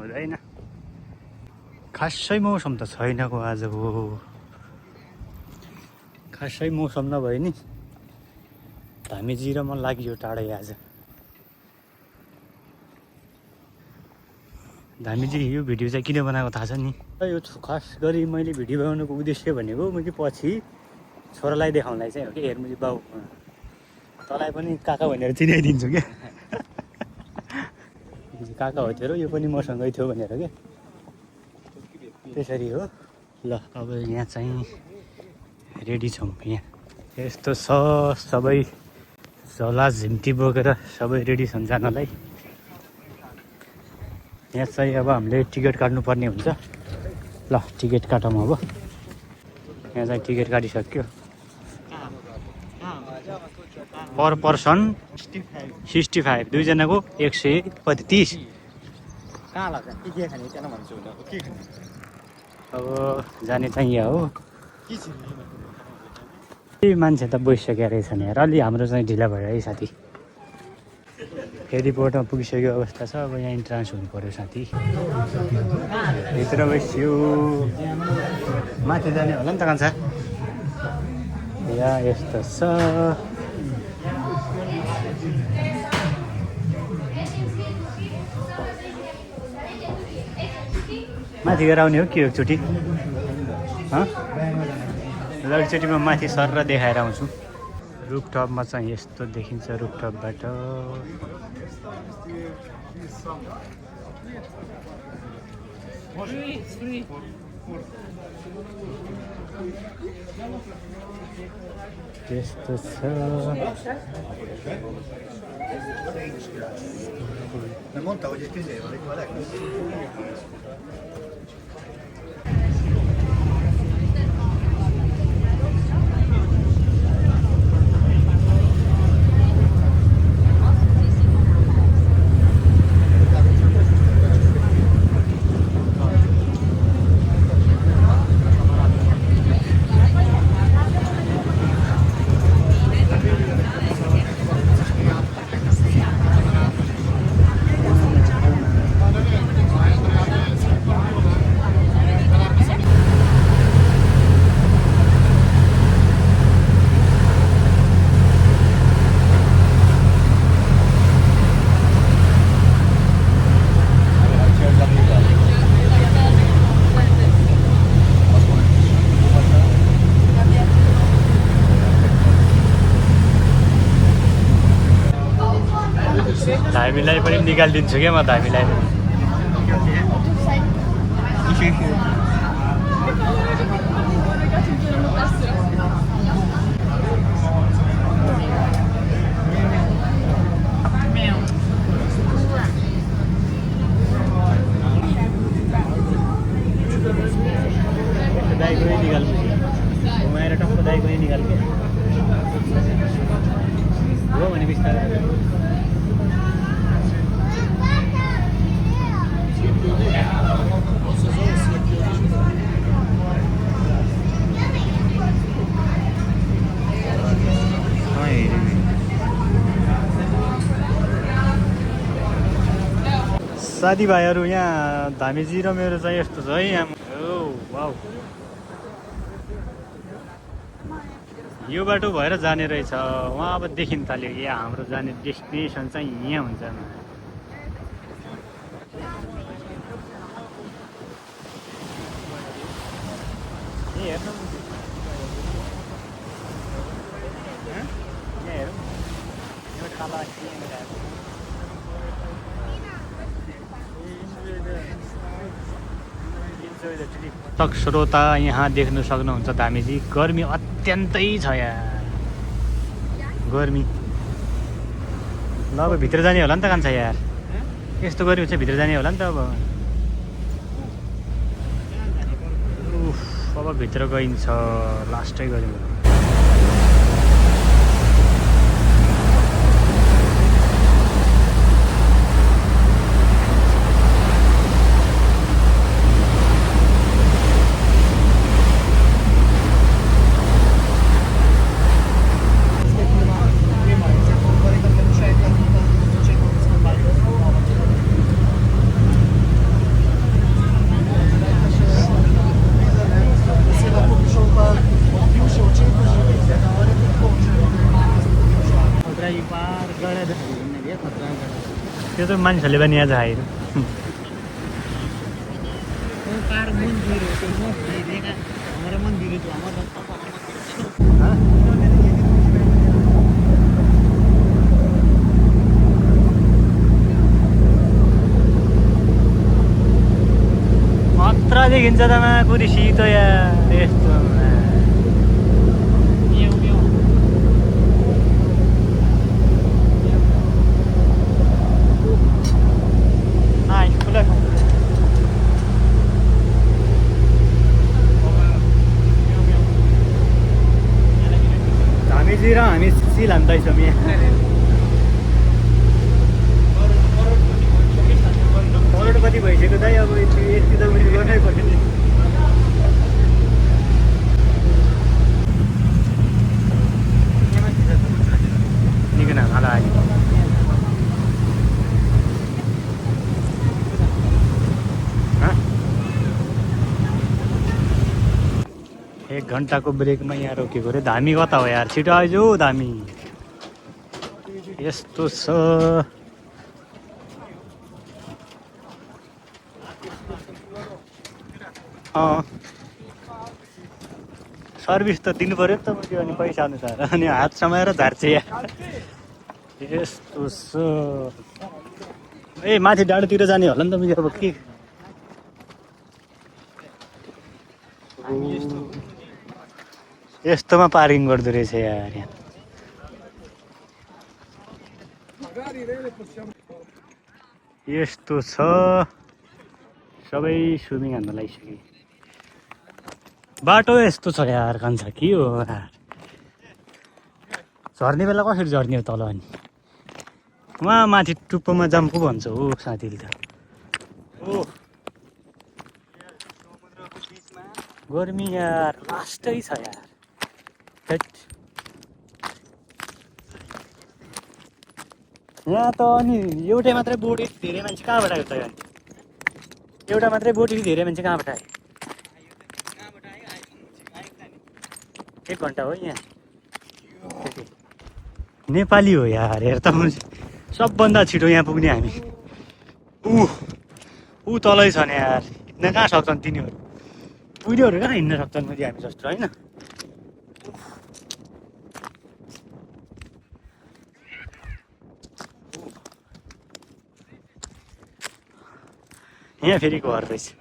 हुँदैन। खासै मौसम त छैन को आज हो, खासै मौसम नभए नि धामी मन लाग्यो टाढै आज। धामीजी यो भिडियो चाहिँ किन बनाएको थाहा छ नि? यो खास गरी मैले भिडियो बनाउनुको उद्देश्य भनेको मैले पछि छोरालाई देखाउनलाई चाहिँ हो कि, हेर्नु बाउ तँलाई पनि काका भनेर चिनाइदिन्छु क्या। काका हो तेरो, यो पनि मसँगै थियो भनेर क्या, त्यसरी हो। ल अब यहाँ चाहिँ रेडी छौँ। यहाँ यस्तो छ सबै झोला झिम्टी बोकेर सबै रेडी छन् जानलाई। यहाँ चाहिँ अब हामीले टिकट काट्नुपर्ने हुन्छ। ल टिकट काटौँ अब। यहाँ चाहिँ टिकट काटिसक्यो। पर पर्सन 65, दुईजनाको 130। अब जाने चाहिँ यहाँ हो। मान्छे त बसिसक्यो रहेछ नि यार, अलि हाम्रो चाहिँ ढिला भयो है साथी। एयरपोर्टमा पुगिसक्यो अवस्था छ। अब यहाँ इन्ट्रान्स हुनु पऱ्यो साथी। भित्र बस्यो, माथि जाने होला नि त कान्छा। यहाँ यस्तो छ। माथि गएर आउने हो कि एकचोटि? ल एकचोटिमा माथि सर देखाएर आउँछु। रुफटपमा चाहिँ यस्तो देखिन्छ रुफटपबाट। यस्तो छ। धामीलाई पनि निकालिदिन्छु क्या म, धामीलाई पनि। दाइको नै निकाल्छु, घुमाएर टक्क दाइको नै निकाल्छु हो भने बिस्तारै। साथीभाइहरू यहाँ धामीजी र मेरो चाहिँ यस्तो छ है यहाँ। वाउ, यो बाटो भएर जाने रहेछ वहाँ। अब देखिन थाल्यो यहाँ हाम्रो जाने डेस्टिनेसन चाहिँ यहाँ हुन्छ। हेर्नु यहाँ हेरौँ यो खाला दर्शक श्रोता यहाँ देख्न सक्नुहुन्छ धामीजी गर्मी अत्यन्तै छ यार, गर्मी। ल अब भित्र जाने होला नि त कान्छा यार, यस्तो गर्मी चाहिँ भित्र जाने होला नि त अब। अब भित्र गइन्छ लास्टै गर्मी। मानिसहरूले पनि आज आएर मात्र देखिन्छ त कुरिसी त यस्तो हामीजी र हामी सिल हान्दैछौँ यहाँ करोडपति भइसक्यो दाइ अब यति त उयो गर्नै पर्यो नि निकै नखाला आयो 1 घन्टाको ब्रेकमा यहाँ रोकेको रे धामी कता हो यार छिटो आइज धामी यस्तो छ सर्भिस त दिनु पर्यो नि त मैले अनि पैसा अनुसार अनि हात समाएर झार्छ यार यस्तो छ ए माथि डाँडोतिर जाने होला नि त मैले अब के यस्तोमा पार्किङ गर्दो रहेछ यार यहाँ यस्तो छ सबै स्विमिङ हान्न लागिसके बाटो यस्तो छ यार कान्छ के हो यार झर्ने बेला कसरी झर्ने हो तल अनि वहाँ माथि टुप्पोमा जाम्पु भन्छ हो साथीले त ओ गर्मी यार लास्टै छ यार यहाँ त अनि एउटै मात्रै बोट धेरै मान्छे कहाँबाट आयो त अनि एउटा मात्रै बोट धेरै मान्छे कहाँबाट आयो 1 घन्टा हो यहाँ नेपाली हो यार हेर त सबभन्दा छिटो यहाँ पुग्ने हामी ऊ तलै छन् यार हिँड्न कहाँ सक्छन् तिनीहरू उनीहरू कहाँ हिँड्न सक्छन् मैले हामी जस्तो होइन यहाँ फेरि घर रहेछ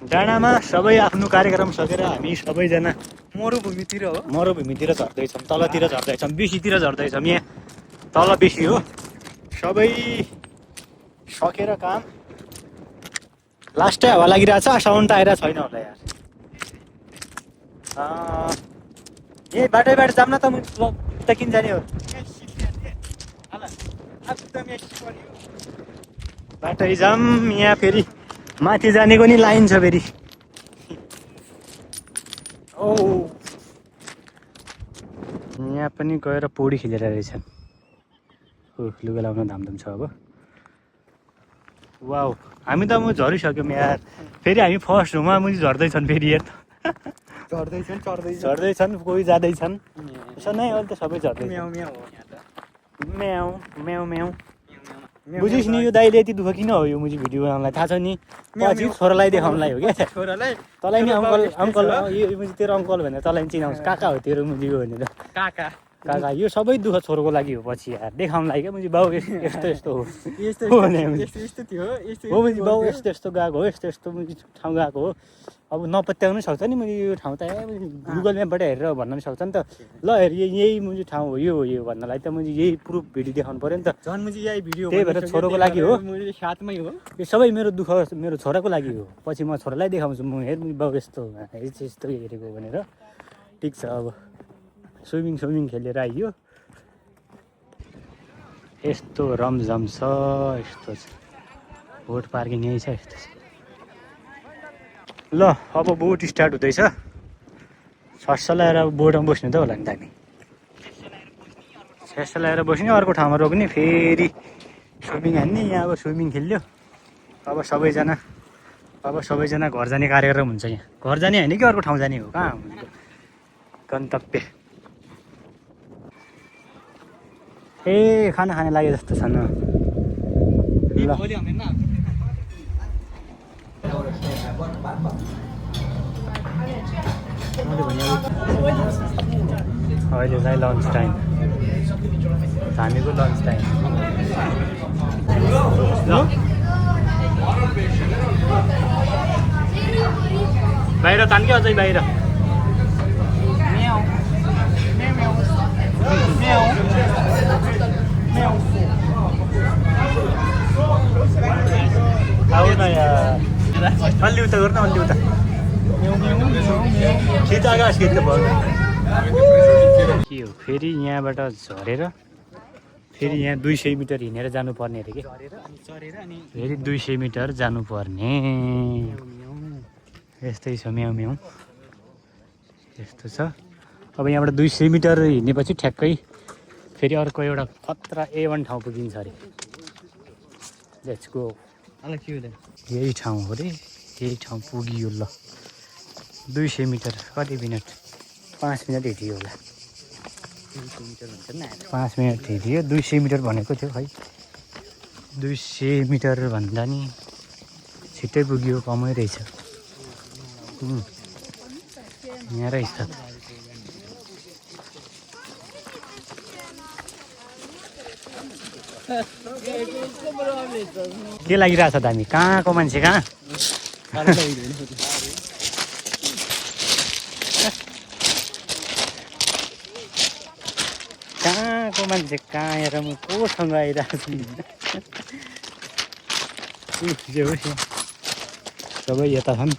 डाँडामा सबै आफ्नो कार्यक्रम सकेर हामी सबैजना मरुभूमितिर झर्दैछौँ तलतिर झर्दैछौँ बेसीतिर झर्दैछौँ यहाँ तल बेसी हो सबै सकेर काम लास्टै हावा लागिरहेछ साउन्ड त आइरहेको छैन होला यार ए बाटो जाम न त त किन जाने हो बाटै जाम यहाँ फेरि माथि जानेको नि लाइन छ फेरि ओ यहाँ पनि गएर पौडी खेलेर रहेछन् लुगा लाउन धामधुम छ अब वाउ हामी त म झरिसक्यौँ यार फेरि हामी फर्स्ट हुमा मुनि झर्दैछन् फेरि हेर झर्दैछन् कोही जाँदैछन् यसो नै अहिले त सबै झर्दै म्याउ म्याउ म्याउ बुझिस् नि यो दाइले यति दुःख किन हो यो मुजी भिडियो बनाउनलाई थाहा छ नि पछि छोरालाई देखाउनलाई हो क्या तँलाई नि अङ्कल यो मुजी तेरो अङ्कल भनेर तँलाई नि चिनाउँछ काका हो तेरो मुजी हो भनेर काका यो सबै दुःख छोरोको लागि हो पछि यार देखाउनलाई क्या मुजी बाउ यस्तो हो मुजी बाउ यस्तो गएको हो यस्तो मुजी ठाउँ गएको हो अब नपत्याउनु सक्छ नि मैले यो ठाउँ त गुगल म्यापबाट हेरेर भन्न पनि सक्छ नि त ल हेर यही मुजी ठाउँ हो यो भन्नलाई त मैले यही प्रुफ भिडियो देखाउनु पऱ्यो नि त झन् मुजी यही भिडियो त्यही भएर छोरोको लागि हो साथमै हो यो सबै मेरो दुःख मेरो छोराको लागि हो पछि म छोरालाई देखाउँछु म हेर बाउ यस्तो यस्तो हेरेको भनेर ठिक छ अब स्विमिङ खेलेर आइयो यस्तो रमझम छ यस्तो छ बोट पार्किङ यही छ यस्तो छ ल अब बोट स्टार्ट हुँदैछ सस्सलाएर अब बोटमा बस्नु त होला नि त हामी सस्सलाएर बस्ने अर्को ठाउँमा रोक्ने फेरि स्विमिङ हान्ने यहाँ अब स्विमिङ खेल्यो अब सबैजना घर जाने कार्यक्रम हुन्छ यहाँ घर जाने होइन कि अर्को ठाउँ जाने हो कहाँ गन्तव्य ए खाना खाने लाग्यो जस्तो छ न ल अहिले चाहिँ लन्च टाइम हामीको लन्च टाइम ल बाहिर तान्के अझै बाहिर आऊ न यार अलि उता गर्न अलि उता खिच आकाश खिच्छ भयो के हो फेरि यहाँबाट झरेर फेरि यहाँ 200 मिटर हिँडेर जानुपर्ने अरे कि फेरि 200 मिटर जानुपर्ने यस्तै छ म्याउ म्याउ यस्तो छ अब यहाँबाट 200 मिटर हिँडेपछि ठ्याक्कै फेरि अर्को एउटा खतरा A1 ठाउँ पुगिन्छ अरे लेट्स गो यही ठाउँ हो रे यही ठाउँ पुगियो ल 200 मिटर कति मिनट 5 मिनट हिँडियो होला 5 मिनट हिँडियो 200 मिटर भनेको थियो खै 200 मिटर भन्दा नि छिट्टै पुग्यो कमै रहेछ यहाँ रहेछ के लागिरहेछ त हामी कहाँको मान्छे कहाँ कहाँको मान्छे कहाँ आएर म कोसँग आइरहेको छु सबै यता छन्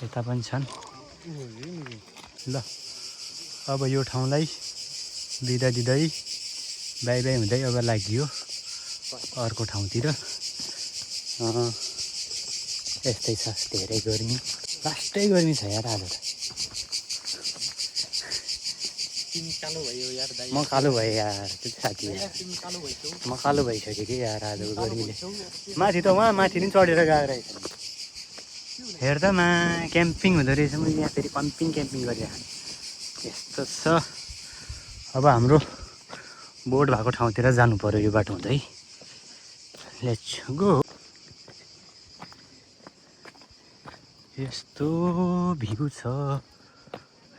यता पनि छन् ल अब यो ठाउँलाई बिदा दिँदै बाई बाई हुँदै अब लाग्यो अर्को ठाउँतिर यस्तै छ धेरै गर्मी लास्टै गर्मी छ यार आज त म कालो भएँ यार त्यो साथी म कालो भइसकेँ कि यार आजको गर्मीले माथि त उहाँ माथि नि चढेर गएको रहेछ हेर्दा क्याम्पिङ हुँदो रहेछ मैले यहाँ फेरि पम्पिङ क्याम्पिङ गरिरहेको यस्तो छ अब हाम्रो बोर्ड भएको ठाउँतिर जानु पर्यो यो बाटो हुँदै लेट्स गो यस्तो भिउ छ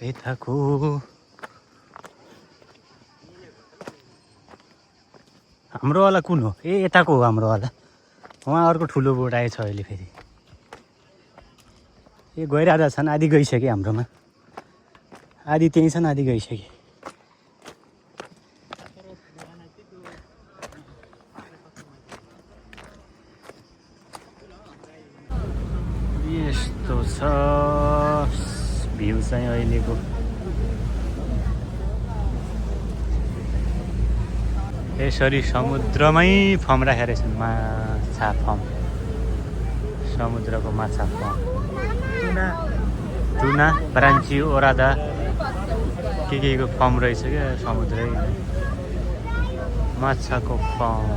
यताको हाम्रो वाला कुन हो ए यताको हो हाम्रो वाला उहाँ अर्को ठुलो बोट आएछ अहिले फेरि ए गइरहेका छन् आधी गइसक्यो हाम्रोमा आधी त्यहीँ छन् आधी गइसक्यो यस्तो छ भ्यू चाहिँ अहिलेको यसरी समुद्रमै फर्म राखेर छन् माछा फर्म समुद्रको माछा फर्म टुना ब्रान्ची ओरादा के को फर्म रहेछ क्या समुद्रै माछाको फर्म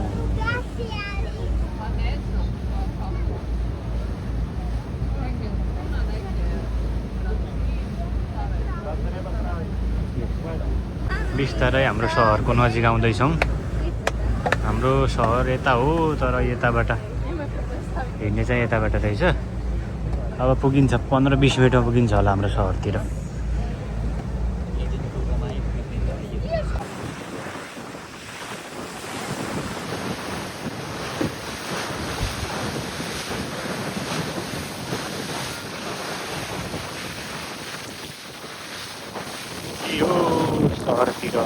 बिस्तारै हाम्रो सहरको नजिक आउँदैछौँ हाम्रो सहर यता हो तर यताबाट हिँड्ने चाहिँ यताबाट रहेछ अब पुगिन्छ 15-20 मिनटमा पुगिन्छ होला हाम्रो सहरतिर यो सहरतिर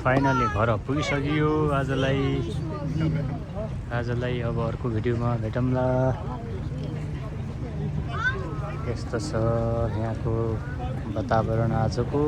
फाइनली घर पुगिसक्यो आजलाई अब अर्को भिडियोमा भेटौँला। यस्तो छ यहाँको वातावरण आजको।